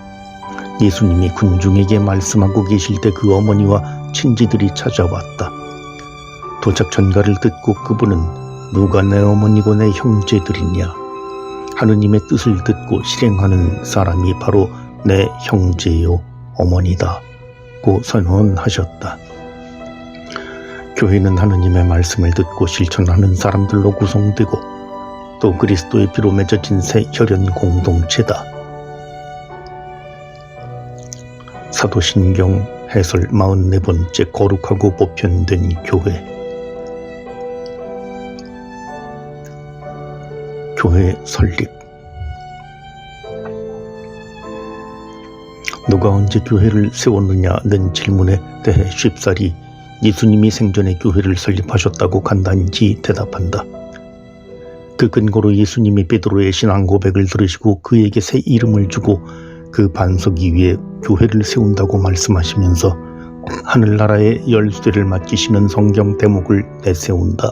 S1: 예수님이 군중에게 말씀하고 계실 때 그 어머니와 친지들이 찾아왔다. 도착 전가를 듣고 그분은 누가 내 어머니고 내 형제들이냐? 하느님의 뜻을 듣고 실행하는 사람이 바로 내 형제요 어머니다 고 선언하셨다. 교회는 하느님의 말씀을 듣고 실천하는 사람들로 구성되고 또 그리스도의 피로 맺어진 새 혈연 공동체다. 사도신경 해설 44번째 거룩하고 보편된 교회. 교회 설립. 누가 언제 교회를 세웠느냐는 질문에 대해 쉽사리 예수님이 생전에 교회를 설립하셨다고 간단히 대답한다. 그 근거로 예수님이 베드로의 신앙 고백을 들으시고 그에게 새 이름을 주고 그 반석 위에 교회를 세운다고 말씀하시면서 하늘나라의 열쇠를 맡기시는 성경 대목을 내세운다.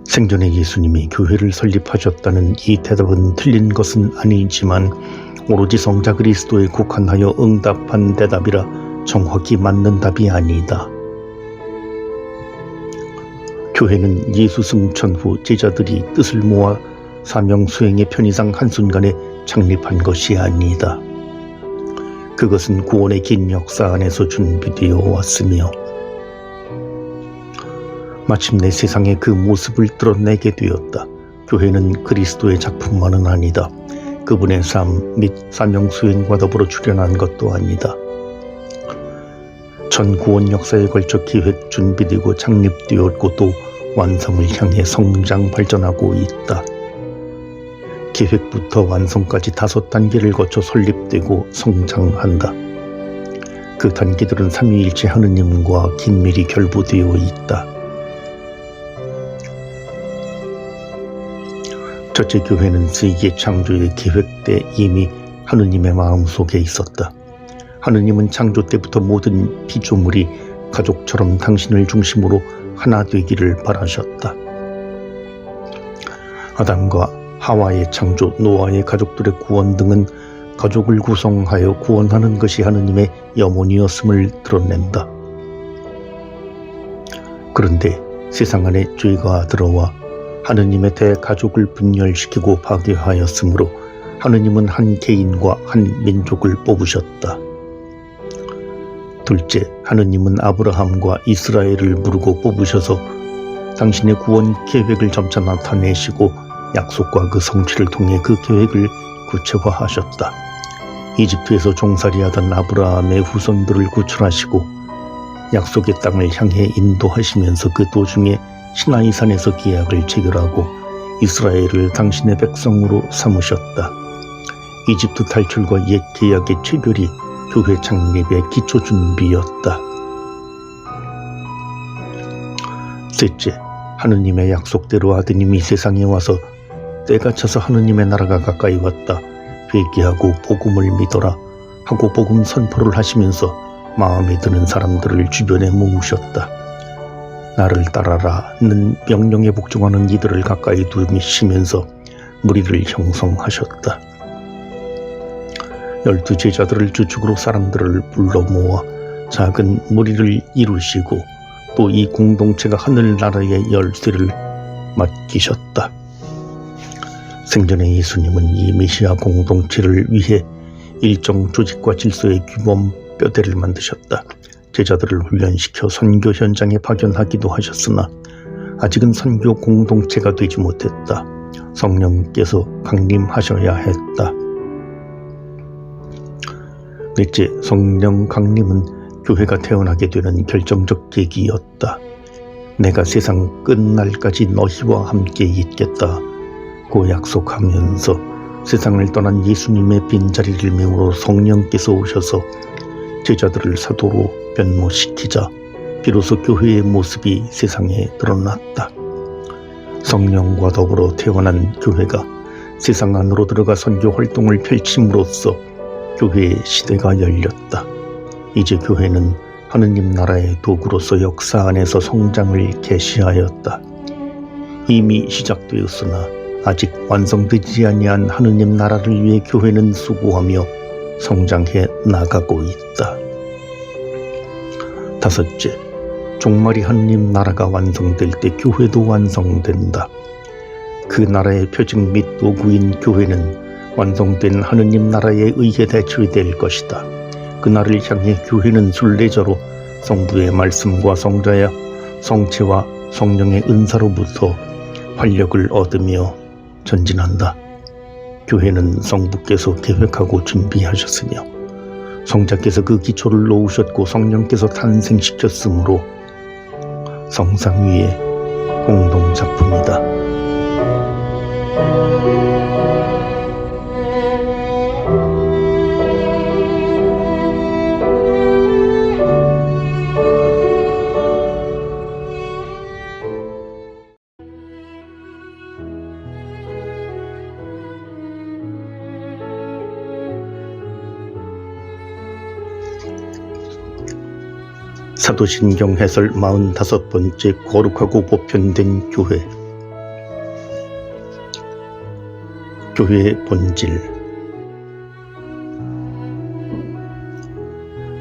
S1: 생전에 예수님이 교회를 설립하셨다는 이 대답은 틀린 것은 아니지만 오로지 성자 그리스도에 국한하여 응답한 대답이라 정확히 맞는 답이 아니다. 교회는 예수 승천 후 제자들이 뜻을 모아 사명 수행의 편의상 한순간에 창립한 것이 아니다. 그것은 구원의 긴 역사 안에서 준비되어 왔으며 마침내 세상에 그 모습을 드러내게 되었다. 교회는 그리스도의 작품만은 아니다. 그분의 삶 및 사명 수행과 더불어 출현한 것도 아니다. 전 구원 역사에 걸쳐 기획, 준비되고 창립되었고 또 완성을 향해 성장 발전하고 있다. 계획부터 완성까지 5단계를 거쳐 설립되고 성장한다. 그 단계들은 삼위일체 하느님과 긴밀히 결부되어 있다. 첫째, 교회는 세계 창조의 계획 때 이미 하느님의 마음속에 있었다. 하느님은 창조 때부터 모든 피조물이 가족처럼 당신을 중심으로 하나 되기를 바라셨다. 아담과 하와의 창조, 노아의 가족들의 구원 등은 가족을 구성하여 구원하는 것이 하느님의 염원이었음을 드러낸다. 그런데 세상 안에 죄가 들어와 하느님의 대가족을 분열시키고 파괴하였으므로 하느님은 한 개인과 한 민족을 뽑으셨다. 둘째, 하느님은 아브라함과 이스라엘을 부르고 뽑으셔서 당신의 구원 계획을 점차 나타내시고 약속과 그 성취를 통해 그 계획을 구체화하셨다. 이집트에서 종살이하던 아브라함의 후손들을 구출하시고 약속의 땅을 향해 인도하시면서 그 도중에 시나이산에서 계약을 체결하고 이스라엘을 당신의 백성으로 삼으셨다. 이집트 탈출과 옛 계약의 체결이 교회 창립의 기초 준비였다. 셋째, 하느님의 약속대로 아드님이 세상에 와서 때가 차서 하느님의 나라가 가까이 왔다. 회개하고 복음을 믿어라 하고 복음 선포를 하시면서 마음에 드는 사람들을 주변에 모으셨다. 나를 따라라는 명령에 복종하는 이들을 가까이 두시면서 무리를 형성하셨다. 12 제자들을 주축으로 사람들을 불러 모아 작은 무리를 이루시고 또 이 공동체가 하늘나라의 열쇠를 맡기셨다. 생전에 예수님은 이 메시아 공동체를 위해 일정 조직과 질서의 규범 뼈대를 만드셨다. 제자들을 훈련시켜 선교 현장에 파견하기도 하셨으나 아직은 선교 공동체가 되지 못했다. 성령께서 강림하셔야 했다. 넷째, 성령 강림은 교회가 태어나게 되는 결정적 계기였다. 내가 세상 끝날까지 너희와 함께 있겠다고 약속하면서 세상을 떠난 예수님의 빈자리를 메우러 성령께서 오셔서 제자들을 사도로 변모시키자 비로소 교회의 모습이 세상에 드러났다. 성령과 더불어 태어난 교회가 세상 안으로 들어가 선교 활동을 펼침으로써 교회의 시대가 열렸다. 이제 교회는 하느님 나라의 도구로서 역사 안에서 성장을 개시하였다. 이미 시작되었으나 아직 완성되지 아니한 하느님 나라를 위해 교회는 수고하며 성장해 나가고 있다. 다섯째, 종말이 하느님 나라가 완성될 때 교회도 완성된다. 그 나라의 표징 및 도구인 교회는 완성된 하느님 나라에 의해 대체될 것이다. 그날을 향해 교회는 순례자로 성부의 말씀과 성체와 성령의 은사로부터 활력을 얻으며 전진한다. 교회는 성부께서 계획하고 준비하셨으며 성자께서 그 기초를 놓으셨고 성령께서 탄생시켰으므로 성상 위의 공동작품이다. 사도신경 해설 45번째 거룩하고 보편된 교회. 교회의 본질.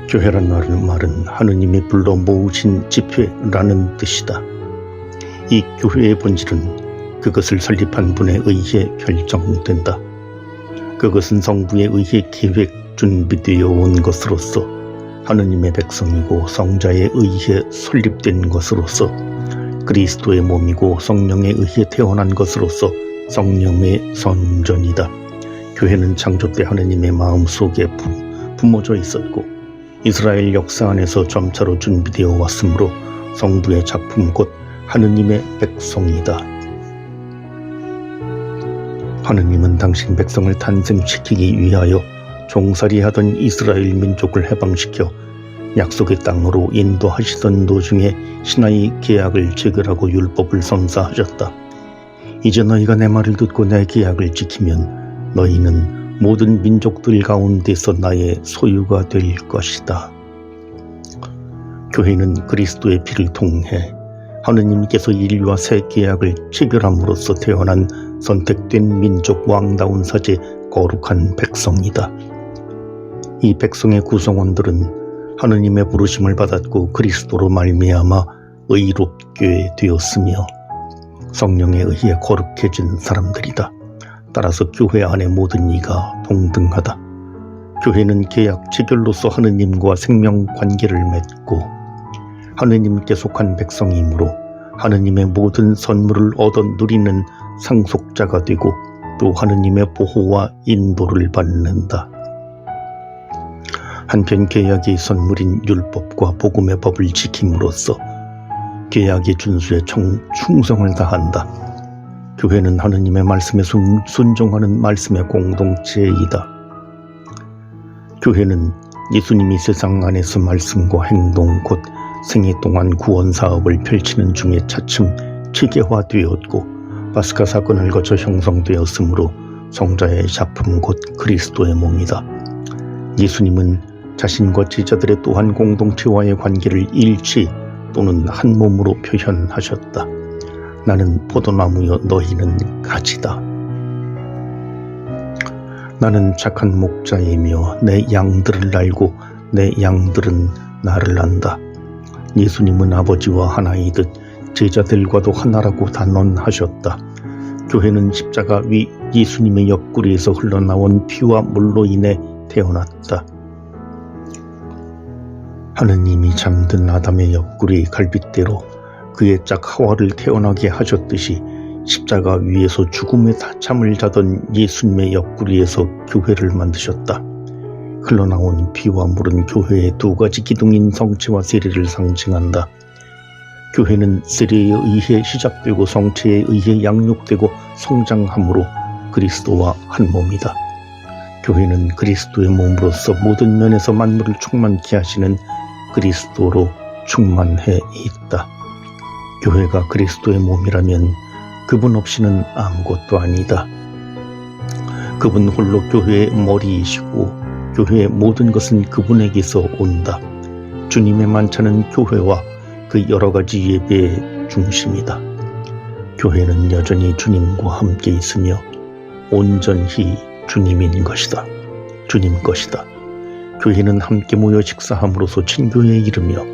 S1: 교회란 말은 하느님이 불러 모으신 집회라는 뜻이다. 이 교회의 본질은 그것을 설립한 분에 의해 결정된다. 그것은 성부에 의해 계획 준비되어 온 것으로서 하느님의 백성이고 성자에 의해 설립된 것으로서 그리스도의 몸이고 성령에 의해 태어난 것으로서 성령의 선전이다. 교회는 창조 때 하느님의 마음속에 품어져 있었고 이스라엘 역사 안에서 점차로 준비되어 왔으므로 성부의 작품 곧 하느님의 백성이다. 하느님은 당신 백성을 탄생시키기 위하여 종살이하던 이스라엘 민족을 해방시켜 약속의 땅으로 인도하시던 도중에 신하의 계약을 체결하고 율법을 선사하셨다. 이제 너희가 내 말을 듣고 내 계약을 지키면 너희는 모든 민족들 가운데서 나의 소유가 될 것이다. 교회는 그리스도의 피를 통해 하느님께서 인류와 새 계약을 체결함으로써 태어난 선택된 민족 왕다운 사제 거룩한 백성이다. 이 백성의 구성원들은 하느님의 부르심을 받았고 그리스도로 말미암아 의롭게 되었으며 성령에 의해 거룩해진 사람들이다. 따라서 교회 안의 모든 이가 동등하다. 교회는 계약 체결로서 하느님과 생명 관계를 맺고 하느님께 속한 백성이므로 하느님의 모든 선물을 얻어 누리는 상속자가 되고 또 하느님의 보호와 인도를 받는다. 한편 계약의 선물인 율법과 복음의 법을 지킴으로써 계약의 준수에 충성을 다한다. 교회는 하느님의 말씀에 순종하는 말씀의 공동체이다. 교회는 예수님이 세상 안에서 말씀과 행동 곧 생애 동안 구원 사업을 펼치는 중에 차츰 체계화되었고 파스카 사건을 거쳐 형성되었으므로 성자의 작품 곧 그리스도의 몸이다. 예수님은 자신과 제자들의 또한 공동체와의 관계를 일치 또는 한 몸으로 표현하셨다. 나는 포도나무여 너희는 가지다. 나는 착한 목자이며 내 양들을 알고 내 양들은 나를 안다. 예수님은 아버지와 하나이듯 제자들과도 하나라고 단언하셨다. 교회는 십자가 위 예수님의 옆구리에서 흘러나온 피와 물로 인해 태어났다. 하느님이 잠든 아담의 옆구리 갈빗대로 그의 짝 하와를 태어나게 하셨듯이 십자가 위에서 죽음의 잠을 자던 예수님의 옆구리에서 교회를 만드셨다. 흘러나온 피와 물은 교회의 두 가지 기둥인 성체와 세례를 상징한다. 교회는 세례에 의해 시작되고 성체에 의해 양육되고 성장함으로 그리스도와 한 몸이다. 교회는 그리스도의 몸으로서 모든 면에서 만물을 충만케 하시는 그리스도로 충만해 있다. 교회가 그리스도의 몸이라면 그분 없이는 아무것도 아니다. 그분 홀로 교회의 머리이시고 교회의 모든 것은 그분에게서 온다. 주님의 만찬은 교회와 그 여러 가지 예배의 중심이다. 교회는 여전히 주님과 함께 있으며 온전히 주님인 것이다. 주님 것이다. 교회는 함께 모여 식사함으로써 친교에 이르며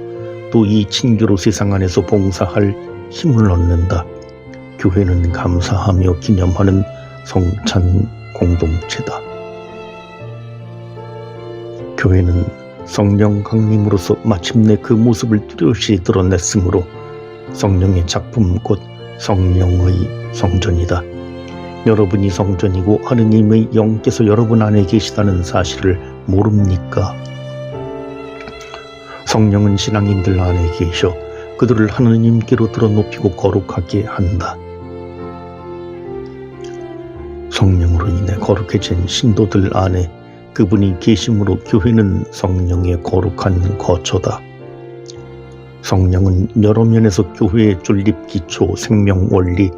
S1: 또 이 친교로 세상 안에서 봉사할 힘을 얻는다. 교회는 감사하며 기념하는 성찬 공동체다. 교회는 성령 강림으로써 마침내 그 모습을 뚜렷이 드러냈으므로 성령의 작품 곧 성령의 성전이다. 여러분이 성전이고 하느님의 영께서 여러분 안에 계시다는 사실을 모릅니까? 성령은 신앙인들 안에 계셔 그들을 하느님께로 들어높이고 거룩하게 한다. 성령으로 인해 거룩해진 신도들 안에 그분이 계심으로 교회는 성령의 거룩한 거처다. 성령은 여러 면에서 교회의 존립 기초, 생명 원리,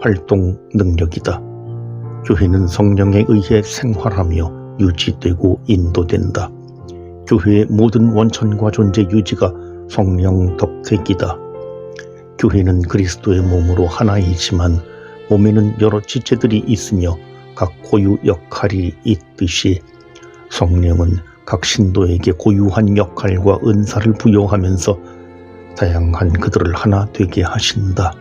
S1: 활동 능력이다. 교회는 성령에 의해 생활하며 유지되고 인도된다. 교회의 모든 원천과 존재 유지가 성령 덕택이다. 교회는 그리스도의 몸으로 하나이지만 몸에는 여러 지체들이 있으며 각 고유 역할이 있듯이 성령은 각 신도에게 고유한 역할과 은사를 부여하면서 다양한 그들을 하나 되게 하신다.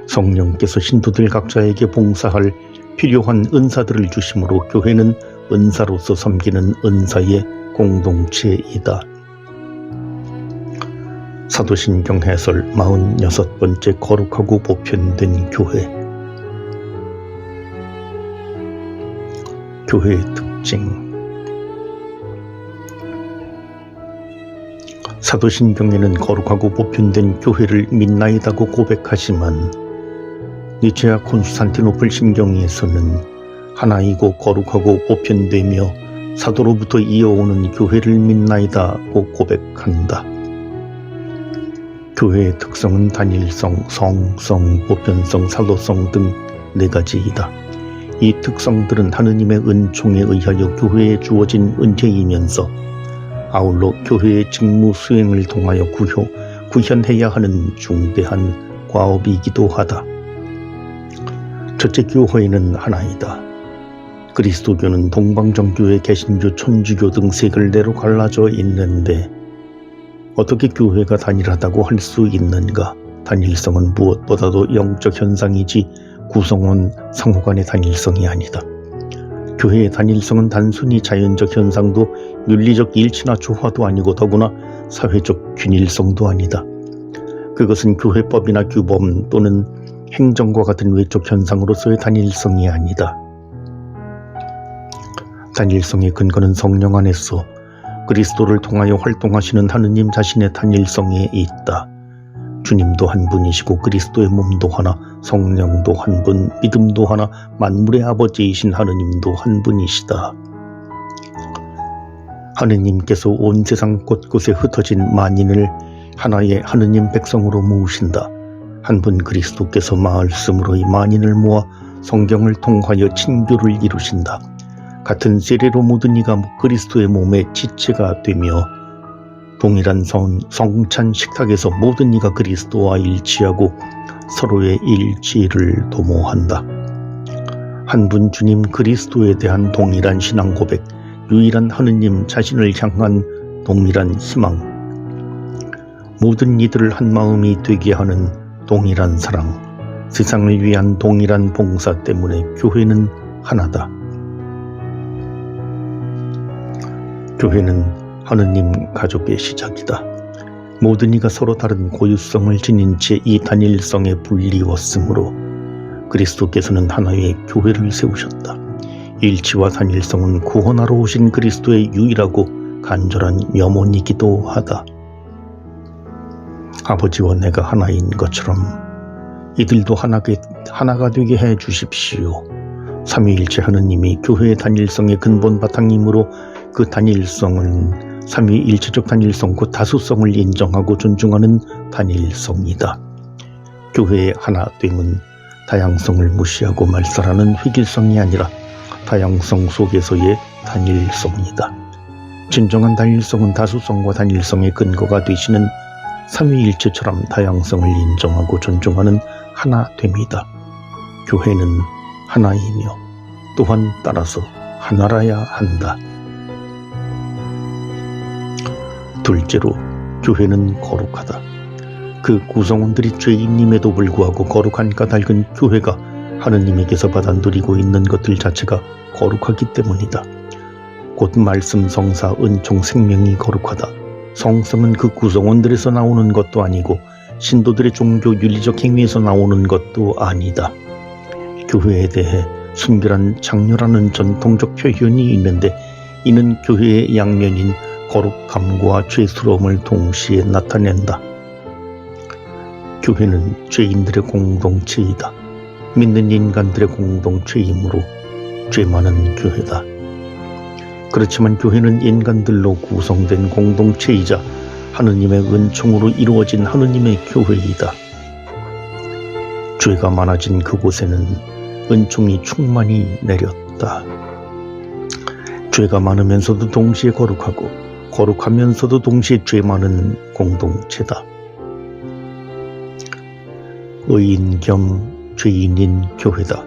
S1: 성령께서 신도들 각자에게 봉사할 필요한 은사들을 주심으로 교회는 은사로서 섬기는 은사의 공동체이다. 사도신경 해설 46번째 거룩하고 보편된 교회. 교회의 특징. 사도신경에는 거룩하고 보편된 교회를 믿나이다고 고백하지만 니체아 콘스탄티노플 신경에서는 하나이고 거룩하고 보편되며 사도로부터 이어오는 교회를 믿나이다고 고백한다. 교회의 특성은 단일성, 성성, 보편성, 사도성 등 4가지이다. 이 특성들은 하느님의 은총에 의하여 교회에 주어진 은혜이면서 아울러 교회의 직무 수행을 통하여 구현해야 하는 중대한 과업이기도 하다. 첫째, 교회는 하나이다. 그리스도교는 동방정교회, 개신교, 천주교 등 3갈래로 갈라져 있는데 어떻게 교회가 단일하다고 할 수 있는가? 단일성은 무엇보다도 영적 현상이지 구성원 상호간의 단일성이 아니다. 교회의 단일성은 단순히 자연적 현상도 윤리적 일치나 조화도 아니고 더구나 사회적 균일성도 아니다. 그것은 교회법이나 규범 또는 행정과 같은 외적 현상으로서의 단일성이 아니다. 단일성의 근거는 성령 안에서 그리스도를 통하여 활동하시는 하느님 자신의 단일성에 있다. 주님도 한 분이시고 그리스도의 몸도 하나, 성령도 한 분, 믿음도 하나, 만물의 아버지이신 하느님도 한 분이시다. 하느님께서 온 세상 곳곳에 흩어진 만인을 하나의 하느님 백성으로 모으신다. 한 분 그리스도께서 말씀으로 이 만인을 모아 성경을 통하여 친교를 이루신다. 같은 세례로 모든 이가 그리스도의 몸의 지체가 되며 동일한 성찬 식탁에서 모든 이가 그리스도와 일치하고 서로의 일치를 도모한다. 한 분 주님 그리스도에 대한 동일한 신앙 고백, 유일한 하느님 자신을 향한 동일한 희망, 모든 이들을 한 마음이 되게 하는 동일한 사랑, 세상을 위한 동일한 봉사 때문에 교회는 하나다. 교회는 하느님 가족의 시작이다. 모든 이가 서로 다른 고유성을 지닌 채 이 단일성에 불리웠으므로 그리스도께서는 하나의 교회를 세우셨다. 일치와 단일성은 구원하러 오신 그리스도의 유일하고 간절한 염원이기도 하다. 아버지와 내가 하나인 것처럼 이들도 하나가 되게 해 주십시오. 삼위일체 하느님이 교회의 단일성의 근본 바탕이므로 그 단일성은 삼위일체적 단일성 곧 다수성을 인정하고 존중하는 단일성이다. 교회의 하나됨은 다양성을 무시하고 말살하는 획일성이 아니라 다양성 속에서의 단일성이다. 진정한 단일성은 다수성과 단일성의 근거가 되시는 삼위일체처럼 다양성을 인정하고 존중하는 하나됨이다. 교회는 하나이며 또한 따라서 하나라야 한다. 둘째로, 교회는 거룩하다. 그 구성원들이 죄인임에도 불구하고 거룩한 까닭은 교회가 하느님에게서 받아 누리고 있는 것들 자체가 거룩하기 때문이다. 곧 말씀, 성사, 은총, 생명이 거룩하다. 성성은 그 구성원들에서 나오는 것도 아니고 신도들의 종교 윤리적 행위에서 나오는 것도 아니다. 교회에 대해 순결한 장려라는 전통적 표현이 있는데 이는 교회의 양면인 거룩함과 죄스러움을 동시에 나타낸다. 교회는 죄인들의 공동체이다. 믿는 인간들의 공동체이므로 죄 많은 교회다. 그렇지만 교회는 인간들로 구성된 공동체이자 하느님의 은총으로 이루어진 하느님의 교회이다. 죄가 많아진 그곳에는 은총이 충만히 내렸다. 죄가 많으면서도 동시에 거룩하고 거룩하면서도 동시에 죄 많은 공동체다. 의인 겸 죄인인 교회다.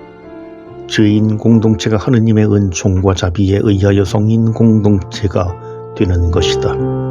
S1: 죄인 공동체가 하느님의 은총과 자비에 의하여 성인 공동체가 되는 것이다.